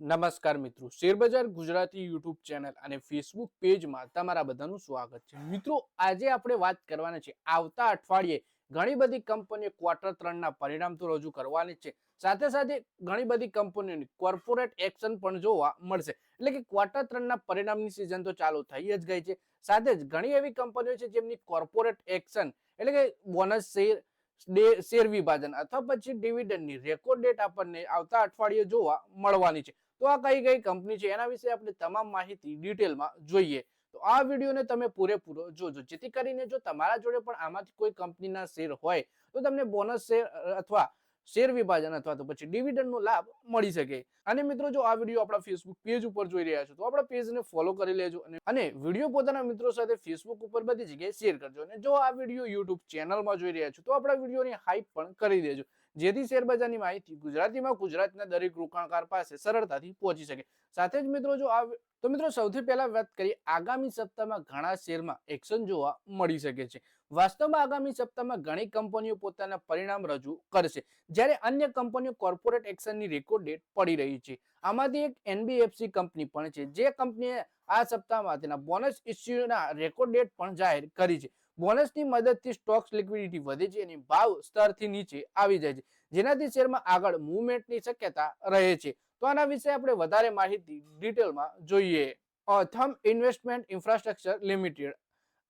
નમસ્કાર મિત્રો, શેરબજાર ગુજરાતી યુટ્યુબ ચેનલ અને ફેસબુક પેજમાં તમારા બધાનું સ્વાગત છે. મિત્રો, આજે આપણે વાત કરવાના છે આવતા અઠવાડિયે ઘણી બધી કંપનીઓ ક્વાર્ટર 3 ના પરિણામ તો રજૂ કરવાની છે. સાથે સાથે ઘણી બધી કંપનીઓની કોર્પોરેટ એક્શન પણ જોવા મળશે. એટલે કે ક્વાર્ટર 3 ના પરિણામની સિઝન તો ચાલુ થઈ જ ગઈ છે. સાથે જ ઘણી એવી કંપનીઓ છે જેમની કોર્પોરેટ એક્શન એટલે કે બોનસ શેર વિભાજન અથવા પછી ડિવિડન્ડની રેકોર્ડ ડેટ આપણને આવતા અઠવાડિયે જોવા મળવાની છે. તો આ કઈ કઈ કંપની છે એના વિશે આપણે તમામ માહિતી ડિટેલમાં જોઈએ. તો આ વિડીયોને તમે પૂરેપૂરો જોજો, જેથી કરીને જો તમારા જોડે પણ આમાંથી કોઈ કંપનીના શેર હોય તો તમને બોનસ શેર અથવા શેર વિભાજન અથવા તો પછી ડિવિડન્ડનો લાભ મળી શકે. અને મિત્રો, જો આ વિડીયો આપણા ફેસબુક પેજ ઉપર જોઈ રહ્યા છો તો આપણા પેજને ફોલો કરી લેજો અને વિડીયો પોતાના મિત્રો સાથે ફેસબુક ઉપર બધી જગ્યાએ શેર કરજો. અને જો આ વિડીયો યુટ્યુબ ચેનલમાં જોઈ રહ્યા છો તો આપણા વિડીયોની હાઈપ પણ કરી દેજો, જેથી શેરબજારની માહિતી ગુજરાતીમાં ગુજરાતના દરેક રોકાણકાર પાસે સરળતાથી પહોંચી શકે. સાથે જ મિત્રો, મિત્રો સૌથી પહેલા વાત કરીએ, આગામી સપ્તાહમાં ઘણા શેરમાં એક્શન જોવા મળી શકે છે. વાસ્તવમાં આગામી સપ્તાહમાં ઘણી કંપનીઓ પોતાના પરિણામ રજૂ કરશે, જ્યારે અન્ય કંપનીઓ કોર્પોરેટ એક્શનની રેકોર્ડ ડેટ પડી રહી છે. આમાંથી એક એનબીએફસી કંપની પણ છે, જે કંપનીએ આ સપ્તાહમાં તેના બોનસ ઇસ્યુના રેકોર્ડ ડેટ પણ જાહેર કરી છે. બોનસની મદદથી સ્ટોક્સ લિક્વિડિટી વધે છે અને ભાવ સ્તરથી નીચે આવી જાય છે, જેનાથી શેરમાં આગળ મૂવમેન્ટની શક્યતા રહે છે. તો આના વિશે આપણે વધારે માહિતી ડિટેલમાં જોઈએ. ઓથમ ઇન્વેસ્ટમેન્ટ ઇન્ફ્રાસ્ટ્રક્ચર લિમિટેડ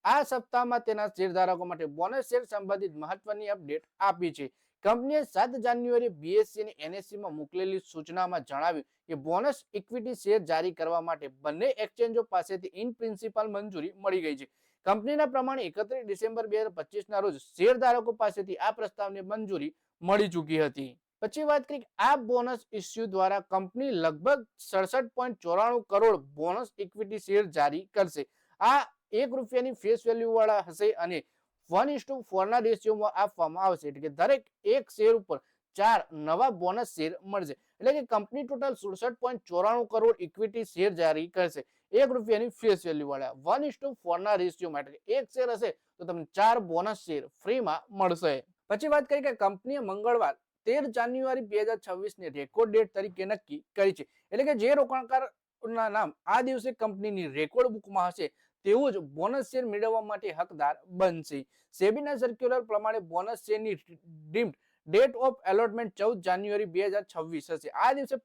આ સપ્તાહમાં તેના શેરધારકો માટે બોનસ શેર સંબંધિત મહત્વની અપડેટ આપી છે. કંપનીએ 7 જાન્યુઆરી બીએસસી અને એનએસસીમાં મોકલેલી સૂચનામાં જણાવ્યું કે બોનસ ઇક્વિટી શેર જારી કરવા માટે બંને એક્સચેન્જો પાસેથી ઇન પ્રિન્સિપલ મંજૂરી મળી ગઈ છે. કંપનીના પ્રમાણે 31 ડિસેમ્બર 2025ના રોજ શેરધારકો પાસેથી આ પ્રસ્તાવને મંજૂરી મળી ચૂકી હતી. પછી વાત કરીએ, આ બોનસ ઇસ્યુ દ્વારા કંપની લગભગ 67.94 કરોડ બોનસ ઇક્વિટી શેર જારી કરશે. આ ₹1 ફેસ વેલ્યુ વાળા હશે અને 1:4 ના રેશિયોમાં આપવામાં આવશે. એટલે કે દરેક એક શેર ઉપર 4 નવા બોનસ શેર મળશે. એટલે કે company total 67.94 crore equity share જારી કરશે ₹1 ફેસ વેલ્યુ વાળા 1:4 ના રેશિયોમાં. એટલે એક શેર હશે તો તમને 4 બોનસ શેર ફ્રીમાં મળશે. પછી વાત કરીએ કે કંપનીએ મંગળવાર 13 જાન્યુઆરી 2026 ને રેકોર્ડ ડેટ તરીકે નક્કી કરી છે. એટલે કે જે રોકાણકારોના નામ આ દિવસે કંપનીની રેકોર્ડ બુકમાં હશે તેઓ જ બોનસ શેર મેળવવા માટે હકદાર બનશે. સેબીના સર્ક્યુલર પ્રમાણે બોનસ શેરની ડીમ્ડ ડેટ ઓફ એલોટમેન્ટ 14 જાન્યુઆરી 2026 હશે. આ દિવસે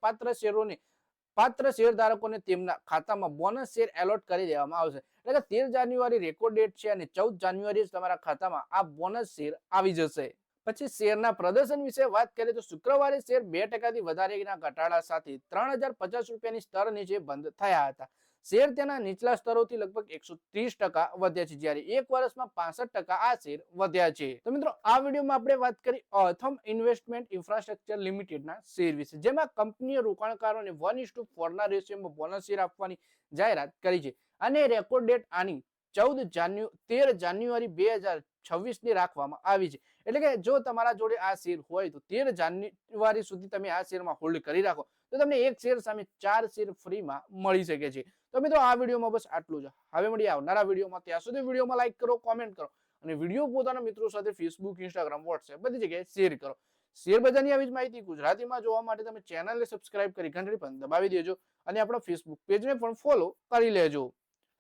પાત્ર શેરધારકોને તેમના ખાતામાં બોનસ શેર એલોટ કરી દેવામાં આવશે. એટલે કે 13 જાન્યુઆરી રેકોર્ડ ડેટ છે અને 14 જાન્યુઆરી તમારા ખાતામાં આ બોનસ શેર આવી જશે. પછી શેરના પ્રદર્શન વિશે વાત કરીએ તો શુક્રવારે શેર 2% વધારેના ઘટાડા સાથે ₹3050 સ્તર નીચે બંધ થયા હતા. શેર તેના નીચલા સ્તરોથી લગભગ 130% વધ્યા છે, જ્યારે એક વર્ષમાં 65% આ શેર વધ્યા છે. તો મિત્રો, આ વિડીયોમાં આપણે વાત કરી ઓથમ ઇન્વેસ્ટમેન્ટ ઇન્ફ્રાસ્ટ્રક્ચર લિમિટેડના શેર વિશે, જેમાં કંપનીએ રોકાણકારોને 1:4 ના રેશિયોમાં બોનસ શેર આપવાની જાહેરાત કરી છે અને રેકોર્ડ ડેટ આની 13 જાન્યુઆરી 2026 રાખવામાં આવી છે. એટલે કે જો તમારા જોડે આ શેર હોય તો 13 જાન્યુઆરી સુધી તમે આ શેરમાં હોલ્ડ કરી રાખો તો તમને એક શેર સામે 4 શેર ફ્રીમાં મળી શકે છે. તો મિત્રો, આ વિડીયોમાં બસ આટલું જ. હવે મળીએ આવનારા વિડીયોમાં. ત્યાં સુધી વિડીયોમાં લાઈક કરો, કોમેન્ટ કરો અને વિડીયો પોતાના મિત્રો સાથે ફેસબુક, ઇન્સ્ટાગ્રામ, વોટ્સએપ બધી જગ્યાએ શેર કરો. શેરબજારની આવી જ માહિતી ગુજરાતીમાં જોવા માટે તમે ચેનલને સબસ્ક્રાઇબ કરી ઘંટડી પણ દબાવી દેજો અને આપણા ફેસબુક પેજને પણ ફોલો કરી લેજો.